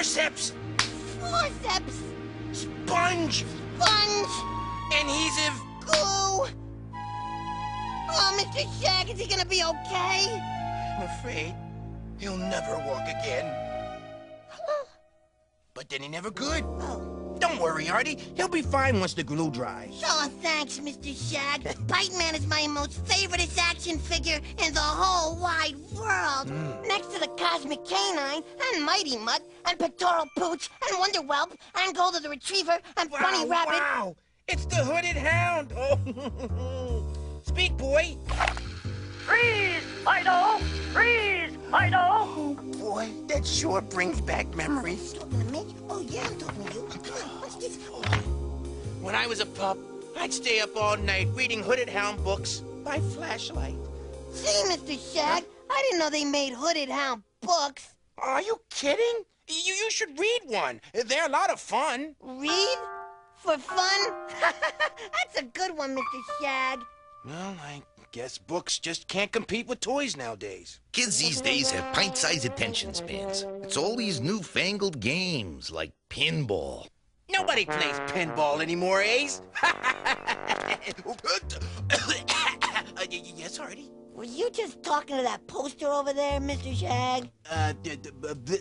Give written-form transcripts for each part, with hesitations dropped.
Forceps. Forceps. Sponge. Sponge. Adhesive. Glue. Oh, Mr. Shag, is he gonna be okay? I'm afraid he'll never walk again. But then he never could. Oh. Don't worry, Artie. He'll be fine once the glue dries. Oh, thanks, Mr. Shag. Bite Man is my most favoriteest action figure in the whole wide world. Next to the Cosmic Canine, and Mighty Mutt, and Pectoral Pooch, and Wonder Whelp, and Golda the Retriever, and Bunny Rabbit. Wow! It's the Hooded Hound! Oh, speak, boy! Freeze, Fido! Freeze, Fido! Oh, boy, that sure brings back memories. Talking to me? Oh, yeah, I'm talking to you. Come on, what's this? When I was a pup, I'd stay up all night reading Hooded Hound books by flashlight. See, Mr. Shag, I didn't know they made Hooded Hound books. Are you kidding? You should read one. They're a lot of fun. Read? For fun? That's a good one, Mr. Shag. Well, I guess books just can't compete with toys nowadays. Kids these days have pint-sized attention spans. It's all these newfangled games, like pinball. Nobody plays pinball anymore, Ace. Yes, Artie? Were you just talking to that poster over there, Mr. Shag?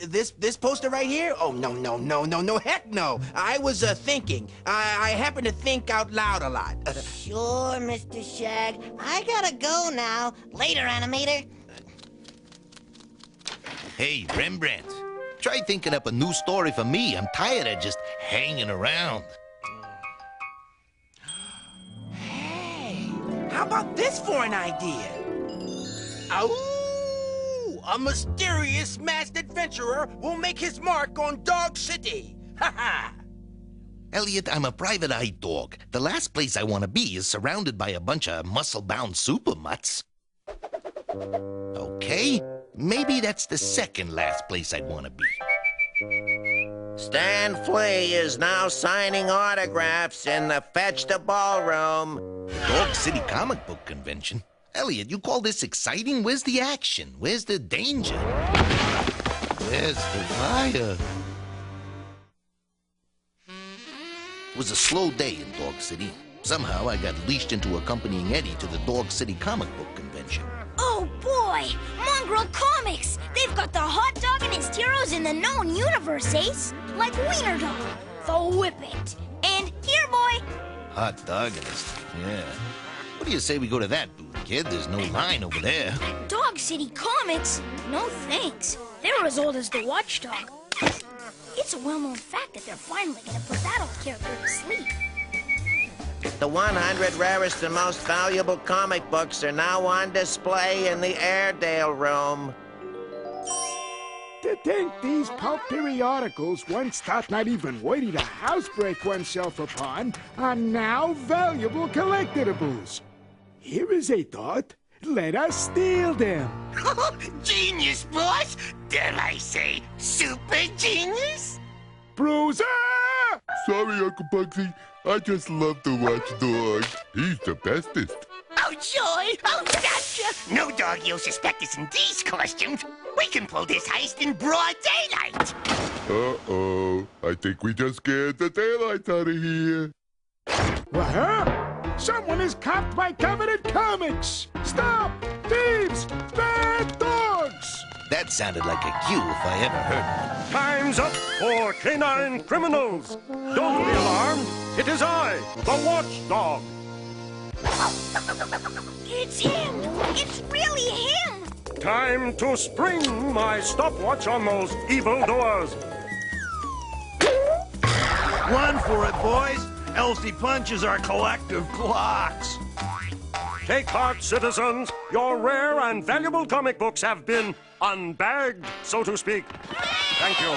This poster right here? Oh, no, heck no. I was thinking. I happen to think out loud a lot. Sure, Mr. Shag. I gotta go now. Later, animator. Hey, Rembrandt, try thinking up a new story for me. I'm tired of just hanging around. Hey, how about this for an idea? Oh, a mysterious masked adventurer will make his mark on Dog City. Ha ha! Elliot, I'm a private-eye dog. The last place I want to be is surrounded by a bunch of muscle-bound super mutts. Okay, maybe that's the second last place I'd want to be. Stan Flea is now signing autographs in the Fetch the Ballroom. The Dog City Comic Book Convention? Elliot, you call this exciting? Where's the action? Where's the danger? Where's the fire? It was a slow day in Dog City. Somehow I got leashed into accompanying Eddie to the Dog City Comic Book Convention. Oh boy! Mongrel Comics! They've got the hot dog and its heroes in the known universe, Ace! Like Wiener Dog, the Whippet, and Here Boy! Hot doggist, yeah. What do you say we go to that booth, kid? There's no line over there. Dog City Comics? No thanks. They're as old as the Watchdog. It's a well-known fact that they're finally gonna put that old character to sleep. The 100 rarest and most valuable comic books are now on display in the Airedale room. To think these pulp periodicals, once thought not even worthy to housebreak oneself upon, are now valuable collectibles. Here is a thought. Let us steal them. Genius, boss! Dare I say, super genius? Bruiser! Sorry, Uncle Bugsy. I just love the Watchdog. He's the bestest. Oh, joy! Oh, gotcha! No dog you'll suspect us in these costumes. We can pull this heist in broad daylight. Uh-oh. I think we just scared the daylights out of here. What? Someone is copped by Coveted Comics! Stop! Thieves! Bad dogs! That sounded like a cue if I ever heard one. Time's up for canine criminals. Don't be alarmed. It is I, the Watchdog. It's him! It's really him! Time to spring my stopwatch on those evildoers. Run for it, boys. Elsie punches our collective clocks. Take heart, citizens. Your rare and valuable comic books have been unbagged, so to speak. Thank you.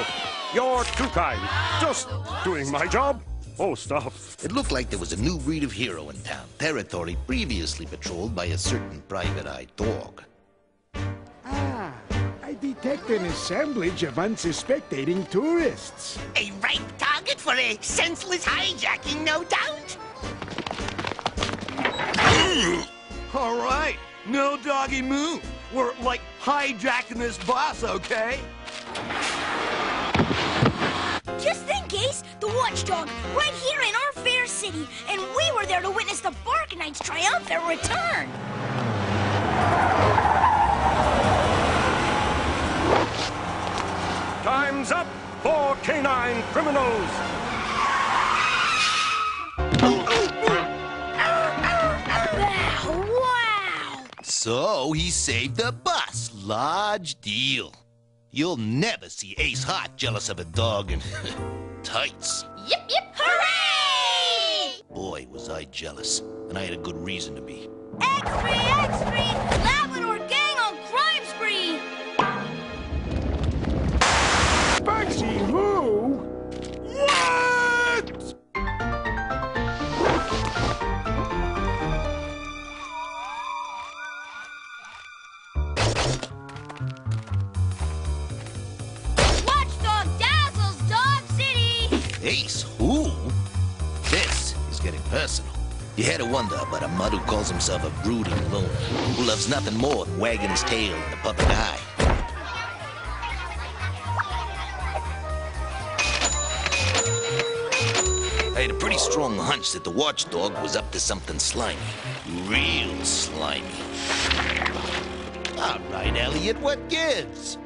You're too kind. Just doing my job. Oh, stop. It looked like there was a new breed of hero in town, territory previously patrolled by a certain private-eye dog. Ah, I detect an assemblage of unsuspecting tourists. A ripe target for a senseless hijacking, no doubt. All right, no doggy move. We're like hijacking this boss, okay? Just think, Ace, the watchdog, right here in our fair city, and we were there to witness the Bark Knight's triumphant return. Time's up for canine criminals. Wow! So he saved the bus. Large deal. You'll never see Ace Hot jealous of a dog in tights. Yip, yip, hooray! Boy, was I jealous. And I had a good reason to be. Extra! Labrador gang on crime spree! Bugsy who? What? Watchdog dazzles Dog City! Ace who? This is getting personal. You had to wonder about a mutt who calls himself a brooding loner, who loves nothing more than wagging his tail in the public eye. I had a pretty strong hunch that the watchdog was up to something slimy. Real slimy. All right, Elliot, what gives?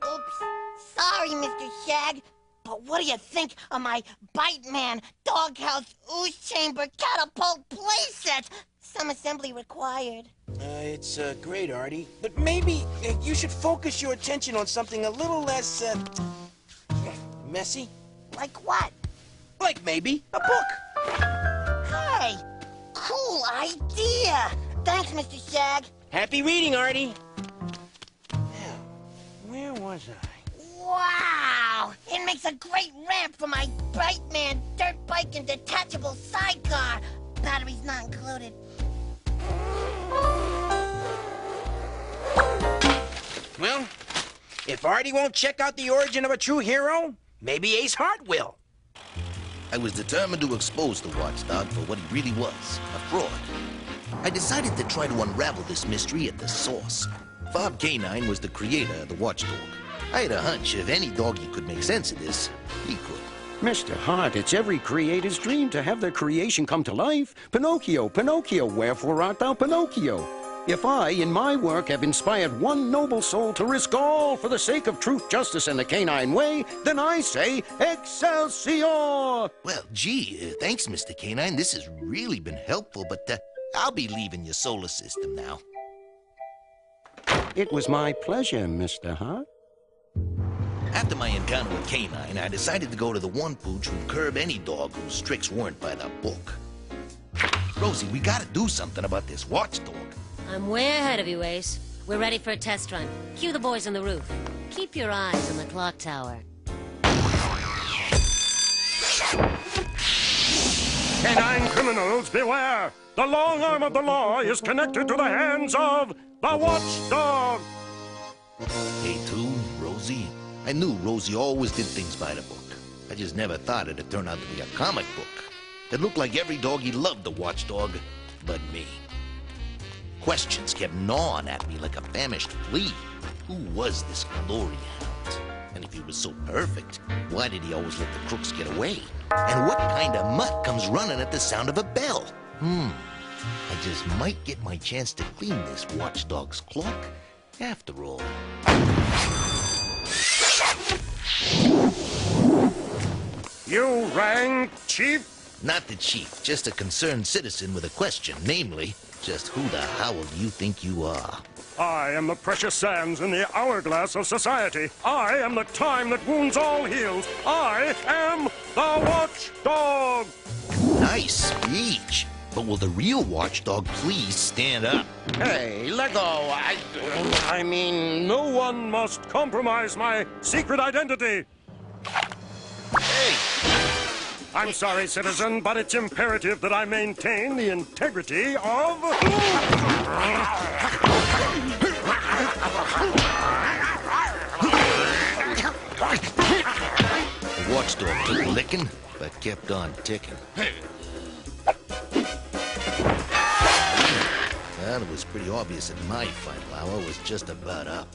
Oops. Sorry, Mr. Shag. But what do you think of my Bite Man, Doghouse, Ooze Chamber, Catapult playset? Some assembly required. It's great, Artie. But maybe you should focus your attention on something a little less, messy. Like what? Like maybe a book. Hey, cool idea. Thanks, Mr. Shag. Happy reading, Artie. Now, where was I? Wow! It makes a great ramp for my Bite Man dirt bike and detachable sidecar. Batteries not included. Well, if Artie won't check out the origin of a true hero, maybe Ace Hart will. I was determined to expose the watchdog for what he really was, a fraud. I decided to try to unravel this mystery at the source. Bob Canine was the creator of the watchdog. I had a hunch if any doggy could make sense of this, he could. Mr. Hart, it's every creator's dream to have their creation come to life. Pinocchio, Pinocchio, wherefore art thou Pinocchio? If I, in my work, have inspired one noble soul to risk all for the sake of truth, justice, and the canine way, then I say, Excelsior! Well, gee, thanks, Mr. Canine. This has really been helpful, but I'll be leaving your solar system now. It was my pleasure, Mr. Hart. After my encounter with Canine, I decided to go to the one pooch who'd curb any dog whose tricks weren't by the book. Rosie, we gotta do something about this watchdog. I'm way ahead of you, Ace. We're ready for a test run. Cue the boys on the roof. Keep your eyes on the clock tower. Canine criminals, beware! The long arm of the law is connected to the hands of the watchdog! Hey, too, Rosie. I knew Rosie always did things by the book. I just never thought it'd turn out to be a comic book. It looked like every doggy loved the watchdog, but me. Questions kept gnawing at me like a famished flea. Who was this glory hound? And if he was so perfect, why did he always let the crooks get away? And what kind of mutt comes running at the sound of a bell? I just might get my chance to clean this watchdog's clock after all. You rang, Chief? Not the chief, just a concerned citizen with a question, namely, just who the howl do you think you are? I am the precious sands in the hourglass of society. I am the time that wounds all heals. I am the watchdog! Nice speech. But will the real watchdog please stand up? Hey, let go. I mean, no one must compromise my secret identity. Hey! I'm sorry, citizen, but it's imperative that I maintain the integrity of... The watchdog took a licking, but kept on ticking. Well, it was pretty obvious that my final hour was just about up.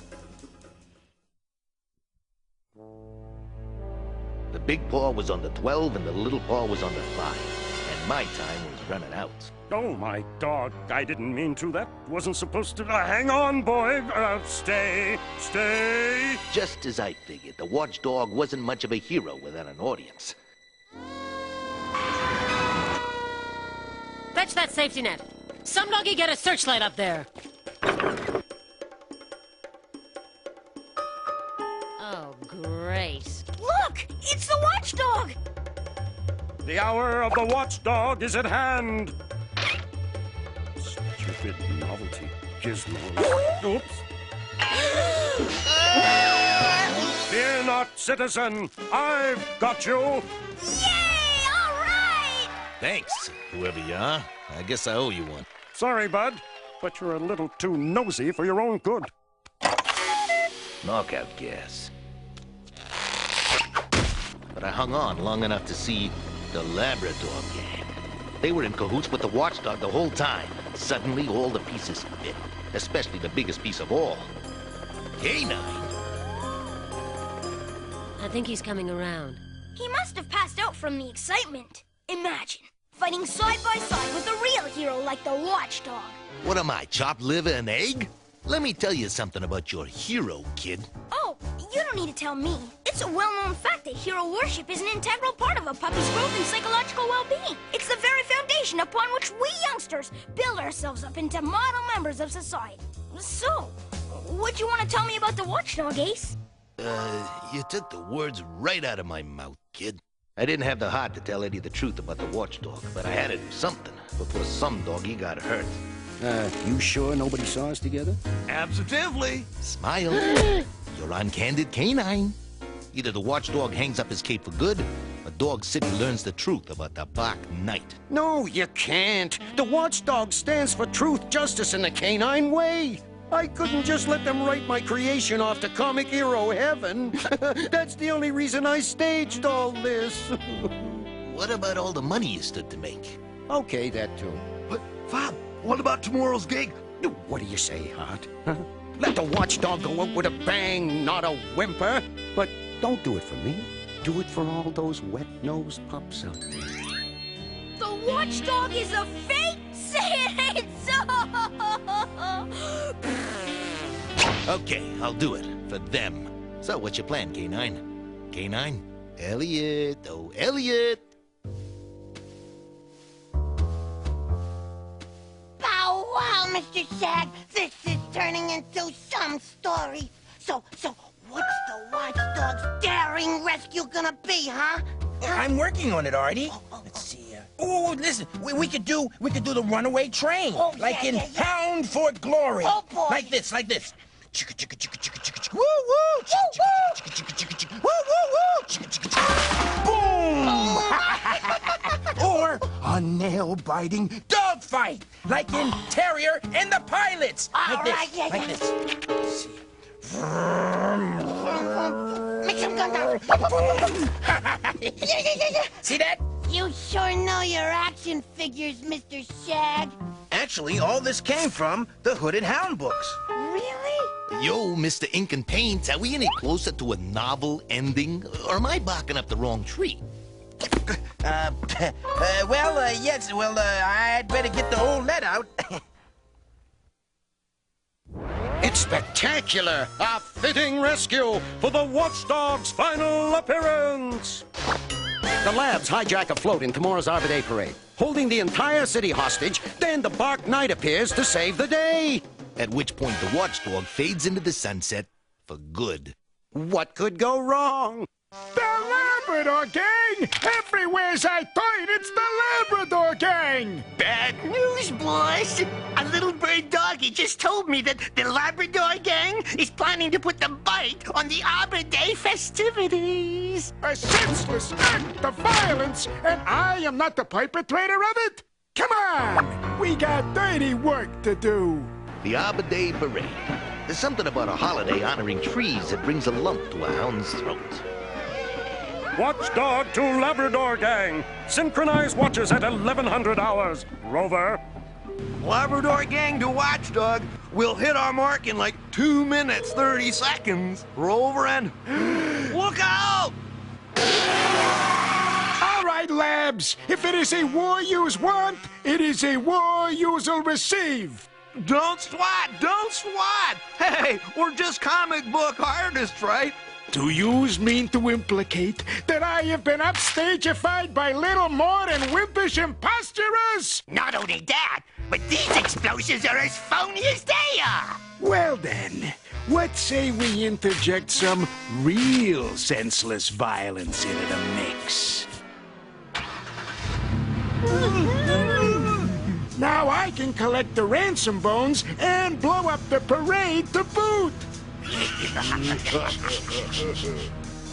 big paw was on the 12 and the little paw was on the 5. And my time was running out. Oh, my dog. I didn't mean to. That wasn't supposed to... hang on, boy. Stay. Just as I figured, the watchdog wasn't much of a hero without an audience. Fetch that safety net. Some doggy get a searchlight up there. Oh, great. Look! It's the watchdog! The hour of the watchdog is at hand. Stupid novelty gizmos. Oops. Fear not, citizen. I've got you. Yay! All right! Thanks, whoever you are. I guess I owe you one. Sorry, bud, but you're a little too nosy for your own good. Knockout gas. But I hung on long enough to see the Labrador gang. They were in cahoots with the watchdog the whole time. Suddenly, all the pieces fit, especially the biggest piece of all. Canine. I think he's coming around. He must have passed out from the excitement. Imagine, fighting side by side with a real hero like the watchdog. What am I, chopped liver and egg? Let me tell you something about your hero, kid. Oh, you don't need to tell me. It's a well-known fact that hero worship is an integral part of a puppy's growth and psychological well-being. It's the very foundation upon which we youngsters build ourselves up into model members of society. So, what you want to tell me about the watchdog, Ace? You took the words right out of my mouth, kid. I didn't have the heart to tell Eddie the truth about the watchdog, but I had to do something before some doggy got hurt. You sure nobody saw us together? Absolutely. Smile. You're on Candid Canine. Either the watchdog hangs up his cape for good, or Dog City learns the truth about the Bach Knight. No, you can't. The watchdog stands for truth, justice, and the canine way. I couldn't just let them write my creation off to comic hero heaven. That's the only reason I staged all this. What about all the money you stood to make? Okay, that too. But, Bob, what about tomorrow's gig? What do you say, Hart? Huh? Let the watchdog go out with a bang, not a whimper. But don't do it for me. Do it for all those wet-nosed pups out there. The watchdog is a fake? Say it ain't so! Okay, I'll do it. For them. So, what's your plan, Canine? Canine? Elliot. Oh, Elliot! Bow wow, Mr. Shag. This is turning into some story. So, what's the watchdog's daring rescue gonna be, huh? I'm working on it, Artie. Let's see. Oh, listen, we could do the runaway train, like in Hound for Glory. Oh, boy. Like this. Chicka chicka chicka chicka chicka chicka. Woo woo. Chicka chicka chicka chicka chicka. Woo woo woo. Chicka chicka chicka. Boom! Or a nail-biting dogfight, like in Terrier and the Pilots. Like this. Let's see. Make some gun. See that? You sure know your action figures, Mr. Shag. Actually, all this came from the Hooded Hound books. Really? Yo, Mr. Ink and Paint, are we any closer to a novel ending? Or am I barking up the wrong tree? Yes. I'd better get the old lead out. It's spectacular! A fitting rescue for the watchdog's final appearance. The labs hijack a float in tomorrow's Arbor Day parade, holding the entire city hostage. Then the Bach Knight appears to save the day. At which point the watchdog fades into the sunset for good. What could go wrong? The Labrador gang! Everywhere's I thought it's the Labrador gang! Bad news, boys! A little bird doggy just told me that the Labrador gang is planning to put the bite on the Arbor Day festivities. A senseless act of violence, and I am not the perpetrator of it? Come on! We got dirty work to do. The Arbor Day Parade. There's something about a holiday honoring trees that brings a lump to a hound's throat. Watchdog to Labrador gang. Synchronized watches at 1100 hours. Rover. Labrador gang to watchdog. We'll hit our mark in like 2 minutes, 30 seconds. Rover and... Look out! my labs. If it is a war yous want, it is a war you'll receive. Don't swat! Don't swat! Hey, we're just comic book artists, right? Do yous mean to implicate that I have been upstageified by little more than wimpish impostures? Not only that, but these explosions are as phony as they are. Well then, what say we interject some real senseless violence into the mix? Now I can collect the ransom bones and blow up the parade to boot.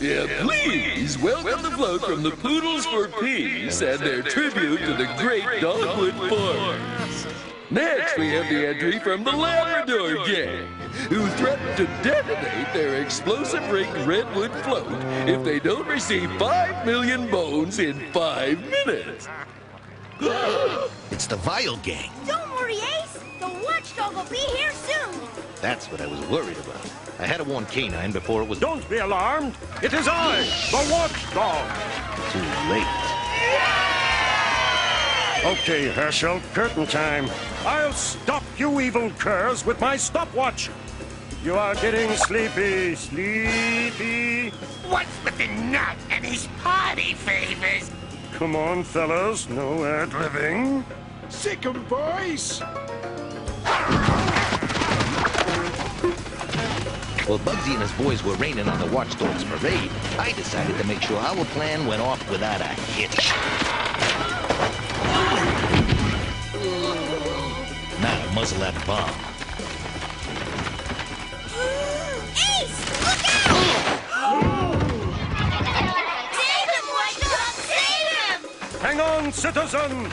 Yeah, please welcome the float from the Poodles for Peace and their tribute to the great Dogwood Farmers. Next, we have the entry from the Labrador Gang, who threatened to detonate their explosive-ring Redwood float if they don't receive 5 million bones in 5 minutes. It's the Vile Gang. Don't worry, Ace. The watchdog will be here soon. That's what I was worried about. I had to warn Canine before it was... Don't be alarmed. It is I, the watchdog. Too late. Okay, Herschel, curtain time. I'll stop you evil curs with my stopwatch. You are getting sleepy, sleepy. What's with the nut and his party favors? Come on, fellas, no ad-libbing. Sick 'em, boys. While Bugsy and his boys were raining on the Watchdogs parade, I decided to make sure our plan went off without a hitch. Now to muzzle that bomb. Ace, look out! Save him, watchdog! Save him! Hang on, citizen!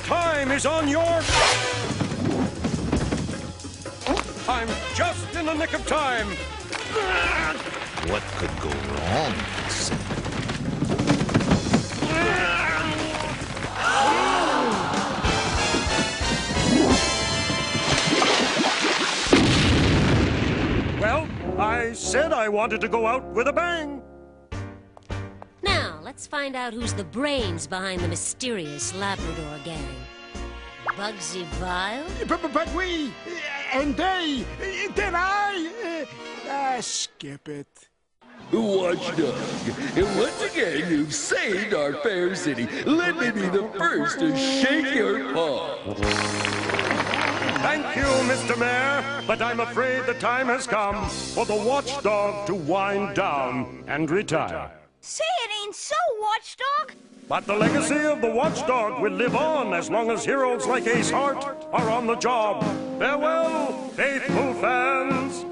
Time is on your... I'm just in the nick of time. What could go wrong? Well, I said I wanted to go out with a bang. Now, let's find out who's the brains behind the mysterious Labrador Gang. Bugsy Vile? But we, and they, then I, skip it. Watchdog, and once again you've saved our fair city. Let me be the first to shake your paw. Thank you, Mr. Mayor, but I'm afraid the time has come for the watchdog to wind down and retire. Say it ain't so, watchdog. But the legacy of the watchdog will live on as long as heroes like Ace Hart are on the job. Farewell, faithful fans.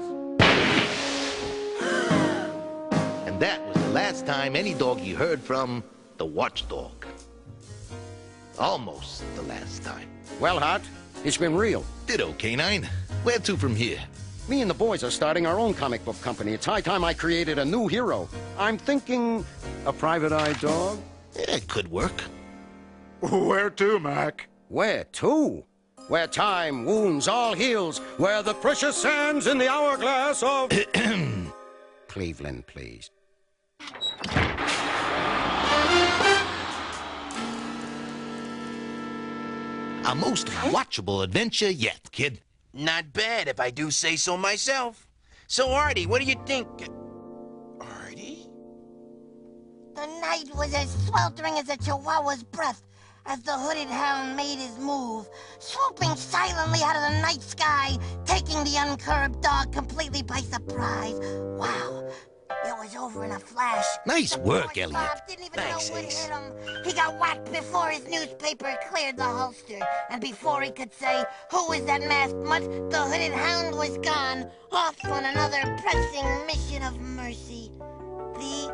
And that was the last time any doggy heard from the Watchdog. Almost the last time. Well, Hart, it's been real. Ditto, Canine. Where to from here? Me and the boys are starting our own comic book company. It's high time I created a new hero. I'm thinking a private eye dog. Yeah, it could work. Where to, Mac? Where to? Where time wounds all heals. Where the precious sands in the hourglass of... Cleveland, please. A most watchable adventure yet, kid. Not bad, if I do say so myself. So, Artie, what do you think? Artie? The night was as sweltering as a chihuahua's breath as the hooded hound made his move, swooping silently out of the night sky, taking the uncurbed dog completely by surprise. Wow. It was over in a flash. Nice work, Elliot. Bob didn't even know what hit him. He got whacked before his newspaper cleared the holster. And before he could say, "Who is that masked mutt?" the hooded hound was gone, off on another pressing mission of mercy. The